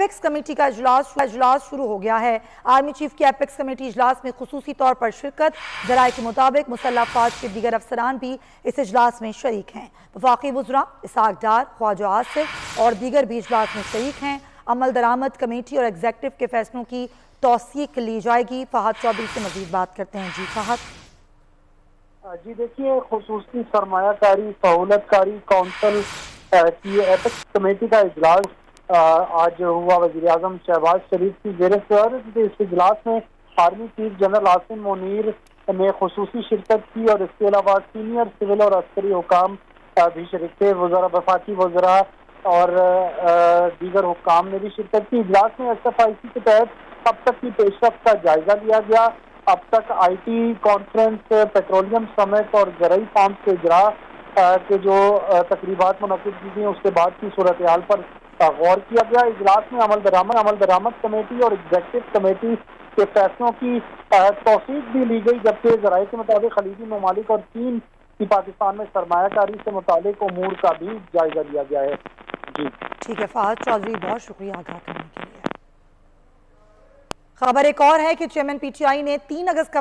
Apex committee का इजलास शुरू हो गया है। आर्मी चीफ की एपेक्स कमेटी इजलास में खुसूसी तौर पर शिरकत। जराये के मुताबिक मुसल्लह अफवाज के दीगर अफसरान भी इस इजलास में शरीक हैं। वफाकी वज़रा इसहाक डार, ख्वाजा आसिफ और दीगर भी इजलास में शरीक हैं। अमल दरामद कमेटी और एग्जीक्यूटिव के फैसलों की तौसीक ली जाएगी। फहद चौधरी से मजीद बात करते हैं। जी फहद। जी देखिए, खुसूसी सरमायाकारी सहूलतकारी कौंसिल की एपेक्स कमेटी का इजलास आज हुआ। वज़ीर-ए-आज़म शहबाज शरीफ की ज़ेर-ए-सदर इस इजलास में army chief general Asim Munir ने खुसूसी शिरकत की और इसके अलावा सीनियर सिविल और अस्करी हुकाम भी शरीक थे। वफाकी वज़रा और दीगर हुकाम ने भी शिरकत की। इजलास में SFIC के तहत अब तक की पेशरफ्त का जायजा लिया गया। अब तक IT कॉन्फ्रेंस, पेट्रोलियम समिट और ज़रई फार्म के इजरा के जो तकरीबात मुनक़िद की गई उसके बाद की सूरत हाल पर गौर किया गया। इजलास में अमल दरामद कमेटी और एग्जीक्यूटिव कमेटी के फैसलों की तौसीक भी ली गई, जबकि ज़राए के मुताबिक खलीजी ममालिक और चीन की पाकिस्तान में सरमायाकारी से मुतालिक उमूर का भी जायजा लिया गया है। जी ठीक है फहद चौधरी, बहुत शुक्रिया आगाह करने के लिए। खबर एक और है कि चेयरमैन PTI ने 3 अगस्त का